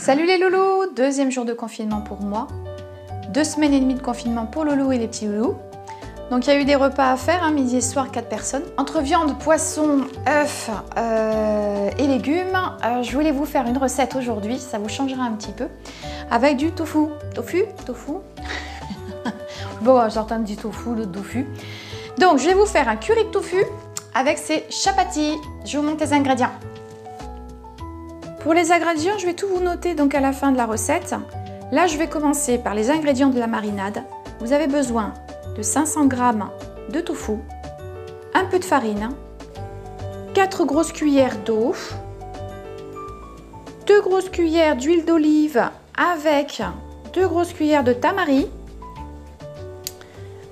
Salut les loulous, deuxième jour de confinement pour moi. 2 semaines et demie de confinement pour Loulou et les petits loulous. Donc il y a eu des repas à faire, midi et soir, 4 personnes. Entre viande, poisson, œufs et légumes, je voulais vous faire une recette aujourd'hui, ça vous changera un petit peu, avec du tofu. Tofu. Bon, j'entends du tofu, le tofu. Donc je vais vous faire un curry de tofu avec ces chapatis. Je vous montre les ingrédients. Pour les ingrédients, je vais tout vous noter donc à la fin de la recette. Là, je vais commencer par les ingrédients de la marinade. Vous avez besoin de 500 g de tofu, un peu de farine, 4 grosses cuillères d'eau, 2 grosses cuillères d'huile d'olive avec 2 grosses cuillères de tamari.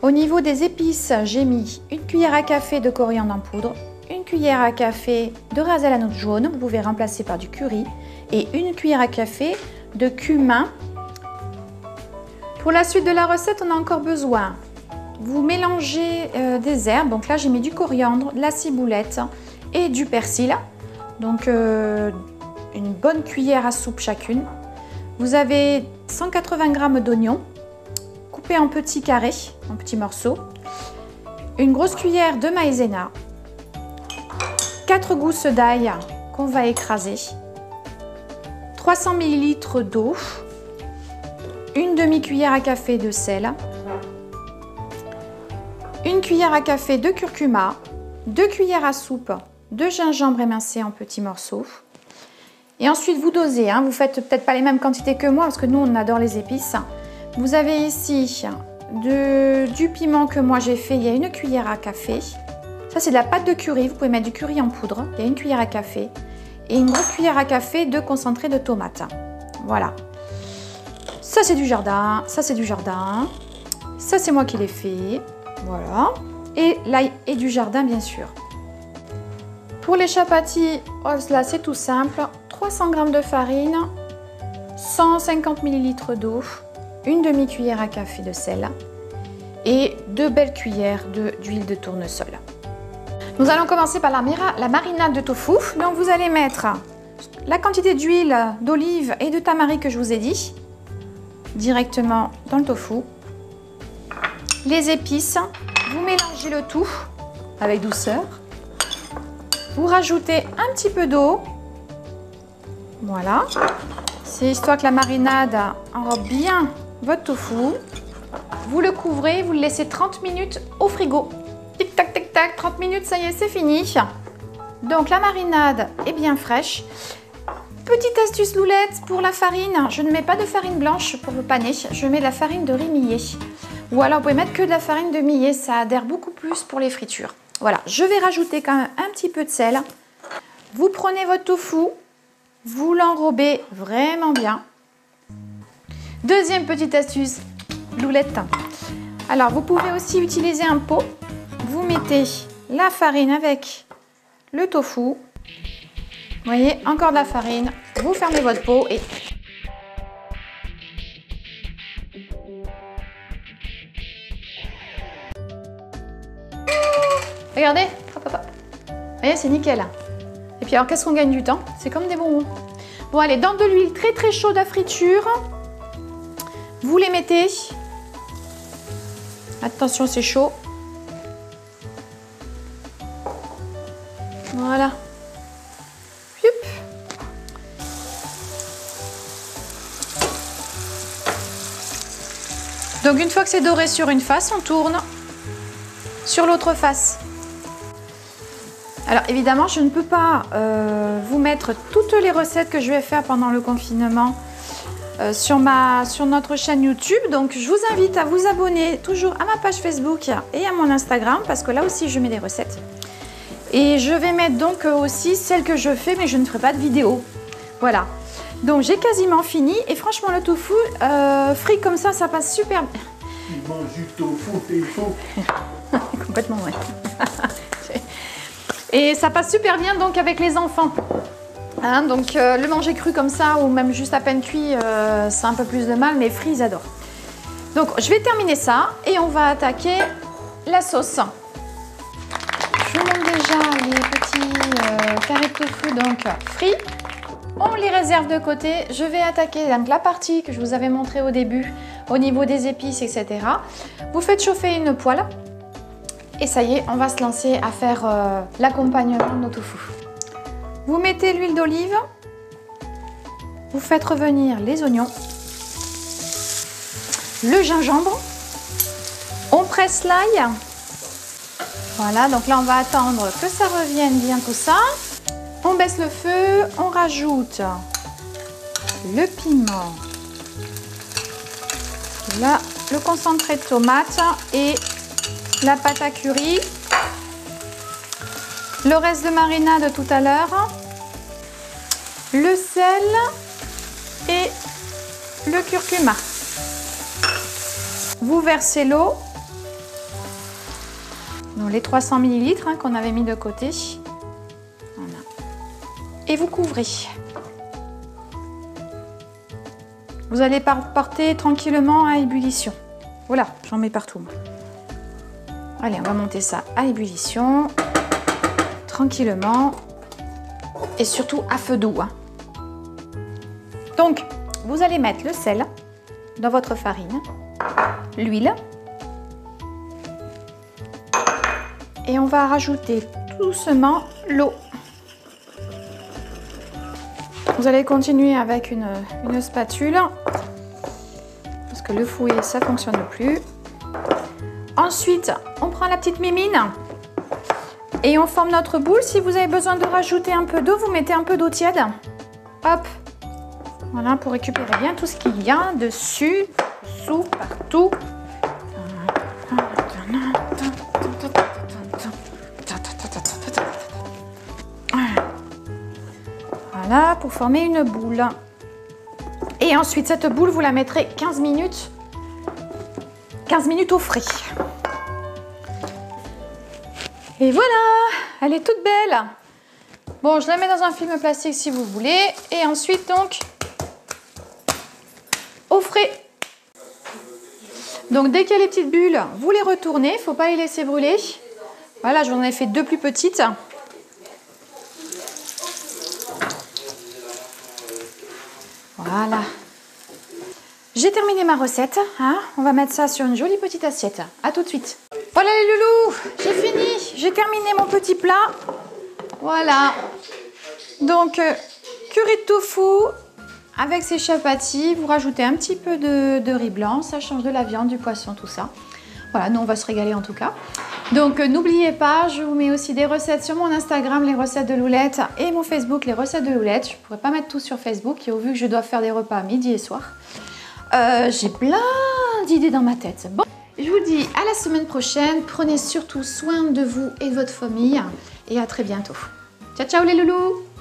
Au niveau des épices, j'ai mis une cuillère à café de coriandre en poudre, une cuillère à café de ras à la noix jaune, vous pouvez remplacer par du curry, et une cuillère à café de cumin. Pour la suite de la recette, on a encore besoin, vous mélangez des herbes, donc là j'ai mis du coriandre, de la ciboulette et du persil, donc une bonne cuillère à soupe chacune. Vous avez 180 g d'oignons coupés en petits carrés, en petits morceaux, une grosse cuillère de maïzena, 4 gousses d'ail qu'on va écraser, 300 ml d'eau, une demi-cuillère à café de sel, une cuillère à café de curcuma, 2 cuillères à soupe de gingembre émincé en petits morceaux. Et ensuite vous dosez, vous faites peut-être pas les mêmes quantités que moi parce que nous on adore les épices. Vous avez ici du piment que moi j'ai fait, il y a une cuillère à café. Ça c'est de la pâte de curry, vous pouvez mettre du curry en poudre, il y a une cuillère à café. Et une grosse cuillère à café de concentré de tomate. Voilà. Ça c'est du jardin, ça c'est du jardin. Ça c'est moi qui l'ai fait. Voilà. Et l'ail est du jardin bien sûr. Pour les chapatis, là c'est tout simple. 300 g de farine, 150 ml d'eau, une demi-cuillère à café de sel et 2 belles cuillères d'huile de tournesol. Nous allons commencer par la marinade de tofu. Donc vous allez mettre la quantité d'huile, d'olive et de tamari que je vous ai dit directement dans le tofu. Les épices, vous mélangez le tout avec douceur. Vous rajoutez un petit peu d'eau. Voilà. C'est histoire que la marinade enrobe bien votre tofu. Vous le couvrez, vous le laissez 30 minutes au frigo. Tic tac tic tac, 30 minutes, ça y est, c'est fini. Donc la marinade est bien fraîche. Petite astuce loulette pour la farine, je ne mets pas de farine blanche pour le paner, je mets de la farine de riz millet. Ou alors vous pouvez mettre que de la farine de millet, ça adhère beaucoup plus pour les fritures. Voilà, je vais rajouter quand même un petit peu de sel. Vous prenez votre tofu, vous l'enrobez vraiment bien. Deuxième petite astuce, loulette. Alors vous pouvez aussi utiliser un pot. Vous mettez la farine avec le tofu. Vous voyez, encore de la farine. Vous fermez votre pot et... Regardez, hop, hop, hop. Vous voyez, c'est nickel. Et puis alors, qu'est-ce qu'on gagne du temps? C'est comme des bonbons. Bon, allez, dans de l'huile très très chaude à friture, vous les mettez. Attention, c'est chaud. Voilà. Donc une fois que c'est doré sur une face, on tourne sur l'autre face. Alors évidemment, je ne peux pas vous mettre toutes les recettes que je vais faire pendant le confinement sur notre chaîne YouTube. Donc je vous invite à vous abonner toujours à ma page Facebook et à mon Instagram parce que là aussi je mets des recettes. Et je vais mettre donc aussi celles que je fais mais je ne ferai pas de vidéo. Voilà. Donc j'ai quasiment fini et franchement le tofu frit comme ça passe super bien. Il mange du tofu, c'est faux. Complètement, ouais. Et ça passe super bien donc avec les enfants. Donc le manger cru comme ça ou même juste à peine cuit, c'est un peu plus de mal, mais frit ils adorent. Donc je vais terminer ça et on va attaquer la sauce. Je vous montre déjà les petits carrés de tofu donc frits. On les réserve de côté. Je vais attaquer donc, la partie que je vous avais montrée au début, au niveau des épices, etc. Vous faites chauffer une poêle. Et ça y est, on va se lancer à faire l'accompagnement de nos tofu. Vous mettez l'huile d'olive. Vous faites revenir les oignons. Le gingembre. On presse l'ail. Voilà, donc là on va attendre que ça revienne bien tout ça. On baisse le feu, on rajoute le piment, là le concentré de tomate et la pâte à curry, le reste de marinade de tout à l'heure, le sel et le curcuma. Vous versez l'eau. Donc les 300 ml qu'on avait mis de côté. Voilà. Et vous couvrez. Vous allez porter tranquillement à ébullition. Voilà, j'en mets partout. Allez, on va monter ça à ébullition. Tranquillement. Et surtout à feu doux. Hein. Donc, vous allez mettre le sel dans votre farine, l'huile. Et on va rajouter doucement l'eau. Vous allez continuer avec une spatule parce que le fouet ça fonctionne plus. Ensuite, on prend la petite mimine et on forme notre boule. Si vous avez besoin de rajouter un peu d'eau, vous mettez un peu d'eau tiède. Hop, voilà pour récupérer bien tout ce qu'il y a dessus, dessous, partout. Voilà, pour former une boule. Et ensuite, cette boule, vous la mettrez 15 minutes au frais. Et voilà, elle est toute belle. Bon, je la mets dans un film plastique si vous voulez. Et ensuite, donc, au frais. Donc, dès qu'il y a les petites bulles, vous les retournez. Il ne faut pas les laisser brûler. Voilà, j'en ai fait 2 plus petites. Voilà. J'ai terminé ma recette. Hein. On va mettre ça sur une jolie petite assiette. À tout de suite. Voilà les loulous, j'ai fini. J'ai terminé mon petit plat. Voilà. Donc, curry de tofu avec ses chapatis. Vous rajoutez un petit peu de riz blanc. Ça change de la viande, du poisson, tout ça. Voilà, nous on va se régaler en tout cas. Donc n'oubliez pas, je vous mets aussi des recettes sur mon Instagram, les recettes de Loulette, et mon Facebook, les recettes de Loulette. Je ne pourrais pas mettre tout sur Facebook, et vu que je dois faire des repas midi et soir, j'ai plein d'idées dans ma tête. Bon, je vous dis à la semaine prochaine. Prenez surtout soin de vous et de votre famille, et à très bientôt. Ciao, ciao les loulous!